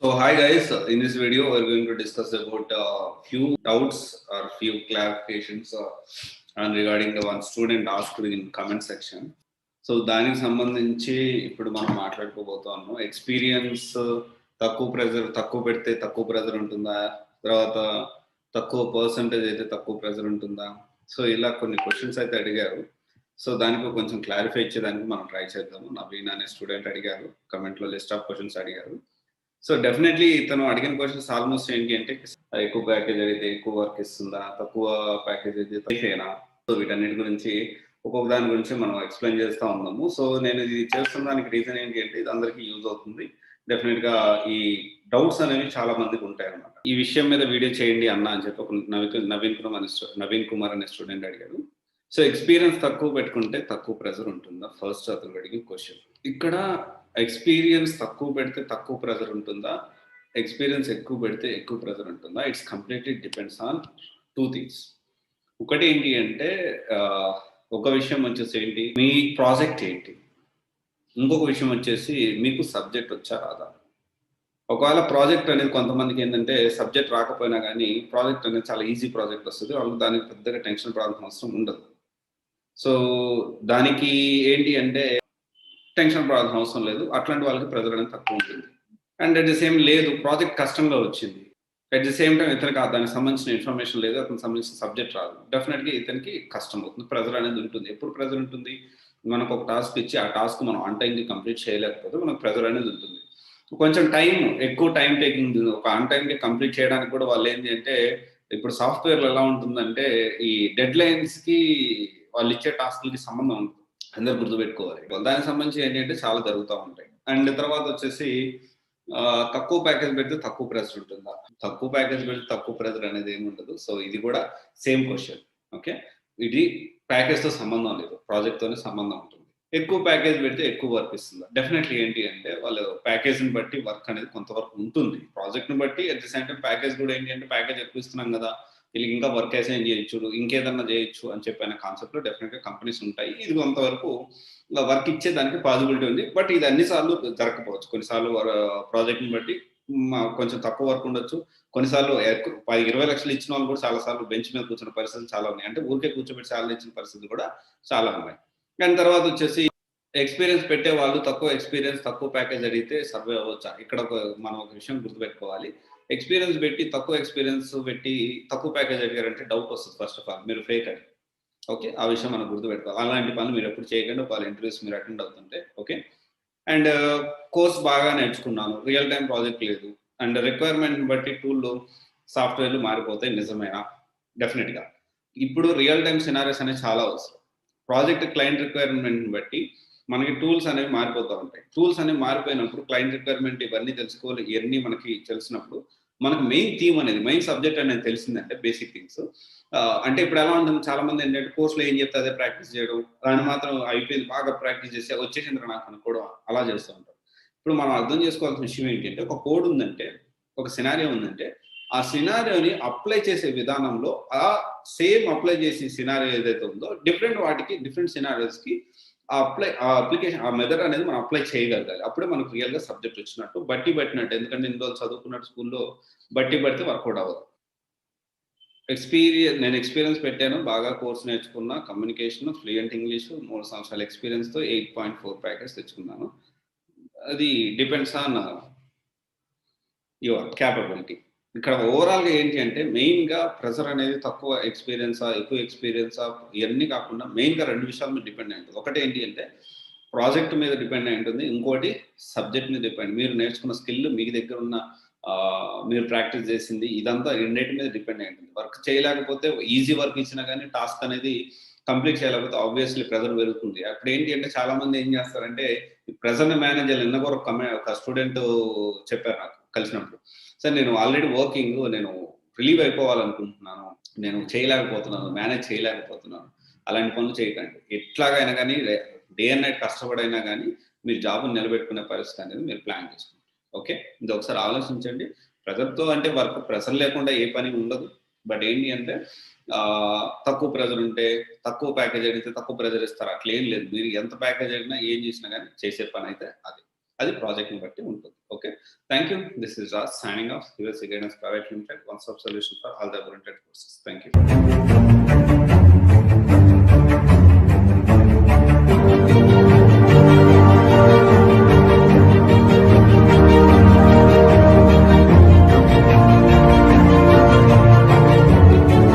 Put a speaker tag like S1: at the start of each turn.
S1: So hi guys, in this video we're going to discuss about few doubts or few clarifications and regarding the one student asked in comment section. So దానికి సంబంధించి ఇప్పుడు మనం మాట్లాడుకోబోతున్నాము. Experience తక్కువ pressure తక్కువ పెడితే తక్కువ pressure ఉంటుందా, తర్వాత తక్కువ పర్సంటేజ్ అయితే తక్కువ ప్రెజర్ ఉంటుందా, సో ఇలా కొన్ని క్వశ్చన్స్ అయితే అడిగారు. సో దానికి కొంచెం క్లారిఫై ఇచ్చేదానికి మనం ట్రై చేద్దాము. నవీన్ అనే స్టూడెంట్ అడిగారు, కమెంట్లో లిస్ట్ ఆఫ్ క్వశ్చన్స్ అడిగారు. సో డెఫినెట్లీ ఇతను అడిగిన క్వశ్చన్స్ ఆల్మోస్ట్ ఏంటి అంటే ఎక్కువ ప్యాకేజ్ అయితే ఎక్కువ వర్క్ ఇస్తుందా, తక్కువ ప్యాకేజ్ అయితే తక్కువేనా, సో వీటన్నిటి గురించి ఒక్కొక్క దాని గురించి మనం ఎక్స్ప్లెయిన్ చేస్తూ ఉన్నాము. సో నేను ఇది చేస్తున్న దానికి రీజన్ ఏంటి అంటే ఇది అందరికీ యూజ్ అవుతుంది. డెఫినెట్ గా ఈ డౌట్స్ అనేవి చాలా మందికి ఉంటాయి అన్నమాట. ఈ విషయం మీద వీడియో చేయండి అన్న అని చెప్పి ఒక నవీన్ కుమార్ అనే స్టూడెంట్ అడిగాడు. సో ఎక్స్పీరియన్స్ తక్కువ పెట్టుకుంటే తక్కువ ప్రెజర్ ఉంటుందా, ఫస్ట్ అతను అడిగిన క్వశ్చన్. ఇక్కడ ఎక్స్పీరియన్స్ తక్కువ పెడితే తక్కువ ప్రెజర్ ఉంటుందా, ఎక్స్పీరియన్స్ ఎక్కువ పెడితే ఎక్కువ ప్రెజర్ ఉంటుందా, it's completely depends on two things. ఒకటి ఏంటి అంటే ఒక విషయం వచ్చేసి ఏంటి, మీ ప్రాజెక్ట్ ఏంటి, ఇంకొక విషయం వచ్చేసి మీకు సబ్జెక్ట్ వచ్చా రాదా. ఒకవేళ ప్రాజెక్ట్ అనేది కొంతమందికి ఏంటంటే సబ్జెక్ట్ రాకపోయినా కానీ ప్రాజెక్ట్ అనేది చాలా ఈజీ ప్రాజెక్ట్ వస్తుంది, వాళ్ళకి దానికి పెద్దగా టెన్షన్ పడాల్సిన అవసరం ఉండదు. సో దానికి ఏంటి అంటే టెన్షన్ పడాల్సిన అవసరం లేదు, అట్లాంటి వాళ్ళకి ప్రెజర్ అనేది తక్కువ ఉంటుంది. అండ్ అట్ ది సేమ్ లేదు, ప్రాజెక్ట్ కష్టంగా వచ్చింది, అట్ ది సేమ్ టైం ఇతనికి దానికి సంబంధించిన ఇన్ఫర్మేషన్ లేదు, అతనికి సంబంధించిన సబ్జెక్ట్ రాదు, డెఫినెట్గా ఇతనికి కష్టం అవుతుంది, ప్రెజర్ అనేది ఉంటుంది. ఎప్పుడు ప్రెజర్ ఉంటుంది, మనకు ఒక టాస్క్ ఇచ్చి ఆ టాస్క్ మనం ఆన్ టైంకి కంప్లీట్ చేయలేకపోతే మనకు ప్రెజర్ అనేది ఉంటుంది. కొంచెం ఎక్కువ టైం టేకింగ్, ఒక ఆన్ టైంకి కంప్లీట్ చేయడానికి కూడా వాళ్ళు ఏంటి అంటే, ఇప్పుడు సాఫ్ట్వేర్లో ఎలా ఉంటుందంటే ఈ డెడ్ లైన్స్కి వాళ్ళు ఇచ్చే టాస్క్లకి సంబంధం ఉంటుంది, అందరు గుర్తుపెట్టుకోవాలి. దానికి సంబంధించి ఏంటంటే చాలా జరుగుతూ ఉంటాయి. అండ్ తర్వాత వచ్చేసి తక్కువ ప్యాకేజ్ పెడితే తక్కువ ప్రెజర్ ఉంటుందా, తక్కువ ప్యాకేజ్ పెడితే తక్కువ ప్రెజర్ అనేది ఏమి ఉండదు. సో ఇది కూడా సేమ్ క్వశ్చన్. ఓకే, ఇది ప్యాకేజ్తో సంబంధం లేదు, ప్రాజెక్ట్తోనే సంబంధం ఉంటుంది. ఎక్కువ ప్యాకేజ్ పెడితే ఎక్కువ వర్క్ ఇస్తుందా, డెఫినెట్లీ ఏంటి అంటే వాళ్ళు ప్యాకేజ్ని బట్టి వర్క్ అనేది కొంతవరకు ఉంటుంది, ప్రాజెక్ట్ని బట్టి. At the same time package కూడా ఏంటి అంటే ప్యాకేజ్ ఎక్కువ ఇస్తున్నాం కదా, వీళ్ళకి ఇంకా వర్క్ అసైన్ చేయొచ్చు, ఇంకేదన్నా చేయొచ్చు అని చెప్పిన కాన్సెప్ట్లో డెఫినెట్గా కంపెనీస్ ఉంటాయి. ఇది కొంతవరకు వర్క్ ఇచ్చేదానికి పాసిబిలిటీ ఉంది. బట్ ఇది అన్నిసార్లు జరగకపోవచ్చు, కొన్నిసార్లు ప్రాజెక్ట్ని బట్టి కొంచెం తక్కువ వర్క్ ఉండొచ్చు, కొన్నిసార్లు 10-20 లక్షలు ఇచ్చిన వాళ్ళు కూడా చాలా సార్లు బెంచ్ మీద కూర్చున్న పరిస్థితులు చాలా ఉన్నాయి, అంటే ఊరికే కూర్చోబెట్టి సార్లు ఇచ్చిన పరిస్థితులు కూడా చాలా ఉన్నాయి. దాని తర్వాత వచ్చేసి ఎక్స్పీరియన్స్ పెట్టే వాళ్ళు తక్కువ ఎక్స్పీరియన్స్ తక్కువ ప్యాకేజ్ అడిగితే సర్వే అవ్వచ్చా. ఇక్కడ మనం ఒక విషయం గుర్తుపెట్టుకోవాలి, ఎక్స్పీరియన్స్ పెట్టి తక్కువ ఎక్స్పీరియన్స్ పెట్టి తక్కువ ప్యాకేజ్ అడిగారంటే డౌట్ వస్తుంది. ఫస్ట్ ఆఫ్ ఆల్ మీరు ఫేక్ అని, ఓకే, ఆ విషయం మనం గుర్తుపెట్టుకోవాలి. అలాంటి పనులు మీరు ఎప్పుడు చేయకండి, వాళ్ళ ఇంటర్వ్యూస్ మీరు అటెండ్ అవుతుంటే. ఓకే, అండ్ కోర్స్ బాగా నేర్చుకున్నాను, రియల్ టైం ప్రాజెక్ట్ లేదు, అండ్ రిక్వైర్మెంట్ బట్టి టూల్లో సాఫ్ట్వేర్లు మారిపోతాయి, నిజమేనా? డెఫినెట్గా ఇప్పుడు రియల్ టైం సినారియోస్ అనేవి చాలా అవసరం. ప్రాజెక్ట్ క్లయింట్ రిక్వైర్మెంట్ని బట్టి మనకి టూల్స్ అనేవి మారిపోతూ ఉంటాయి. టూల్స్ అనేవి మారిపోయినప్పుడు క్లయింట్ రిక్వైర్మెంట్ ఇవన్నీ తెలుసుకోవాలి, ఇవన్నీ మనకి తెలిసినప్పుడు మనకు మెయిన్ థీమ్ అనేది, మెయిన్ సబ్జెక్ట్ అనేది తెలిసిందంటే బేసిక్ థింగ్స్. అంటే ఇప్పుడు ఎలా ఉంటుంది, చాలా మంది ఏంటంటే కోర్సులో ఏం చెప్తే అదే ప్రాక్టీస్ చేయడం, దాన్ని మాత్రం అయిపోయింది బాగా ప్రాక్టీస్ చేసి వచ్చేసింది నాకు అనుకోవడం, అలా చేస్తూ ఉంటారు. ఇప్పుడు మనం అర్థం చేసుకోవాల్సిన విషయం ఏంటంటే, ఒక కోడ్ ఉందంటే, ఒక సినారియో ఉందంటే, ఆ సినారియోని అప్లై చేసే విధానంలో ఆ సేమ్ అప్లై చేసే సినారియో ఏదైతే ఉందో డిఫరెంట్ వాటికి డిఫరెంట్ సినారియోస్కి ఆ అప్లికేషన్ ఆ మెథడ్ అనేది మనం అప్లై చేయగలగాలి. అప్పుడే మనకు రియల్గా సబ్జెక్ట్ వచ్చినట్టు, బట్టి పట్టినట్టు. ఎందుకంటే ఇన్ని రోజులు చదువుకున్నట్టు స్కూల్లో బట్టి పడితే వర్కౌట్ అవ్వదు. నేను ఎక్స్పీరియన్స్ పెట్టాను, బాగా కోర్స్ నేర్చుకున్నా, కమ్యూనికేషన్, ఫ్లూయెంట్ ఇంగ్లీషు, 3 సంవత్సరాల ఎక్స్పీరియన్స్తో 8.4 ప్యాకేజ్ తెచ్చుకున్నాను. అది డిపెండ్స్ ఆన్ యువర్ క్యాపబిలిటీ. ఇక్కడ ఓవరాల్గా ఏంటి అంటే మెయిన్గా ప్రెజర్ అనేది తక్కువ ఎక్స్పీరియన్సా ఎక్కువ ఎక్స్పీరియన్సా ఇవన్నీ కాకుండా మెయిన్గా 2 విషయాల మీద డిపెండ్ అయి ఉంటుంది. ఒకటి ఏంటి అంటే ప్రాజెక్ట్ మీద డిపెండ్ అయి ఉంటుంది, ఇంకోటి సబ్జెక్ట్ మీద డిపెండ్, మీరు నేర్చుకున్న స్కిల్, మీ దగ్గర ఉన్న మీరు ప్రాక్టీస్ చేసింది, ఇదంతా రెండింటి మీద డిపెండ్ అయి ఉంటుంది. వర్క్ చేయలేకపోతే ఈజీ వర్క్ ఇచ్చినా కానీ టాస్క్ అనేది కంప్లీట్ చేయలేకపోతే ఆబ్వియస్లీ ప్రెజర్ పెరుగుతుంది. అప్పుడు ఏంటి అంటే చాలా మంది ఏం చేస్తారంటే ఈ ప్రెజర్ని మేనేజ్ చేయాలి. నిన్న కూడా ఒక స్టూడెంట్ చెప్పారు నాకు కలిసినప్పుడు, సార్ నేను ఆల్రెడీ వర్కింగ్, నేను రిలీవ్ అయిపోవాలనుకుంటున్నాను, నేను చేయలేకపోతున్నాను, మేనేజ్ చేయలేకపోతున్నాను. అలాంటి పనులు చేయకండి. ఎట్లాగైనా కానీ డే అండ్ నైట్ కష్టపడైనా కానీ మీరు జాబ్ని నిలబెట్టుకునే పరిస్థితి అనేది మీరు ప్లాన్ చేసుకోండి. ఓకే, ఇది ఒకసారి ఆలోచించండి. ప్రెజర్తో అంటే వర్క్ ప్రెజర్ లేకుండా ఏ పని ఉండదు. బట్ ఏంటి అంటే తక్కువ ప్రెజర్ ఉంటే తక్కువ ప్యాకేజ్ అడిగితే తక్కువ ప్రెజర్ ఇస్తారు, అట్లా ఏం లేదు. మీరు ఎంత ప్యాకేజ్ అడిగినా ఏం చేసినా కానీ చేసే పని అయితే అది. అది ప్రాజెక్ట్ని బట్టి ఉంటుంది. Okay, thank you. This is Raj signing off. USC Guidance Private Limited, one stop solution for all the oriented courses. Thank you.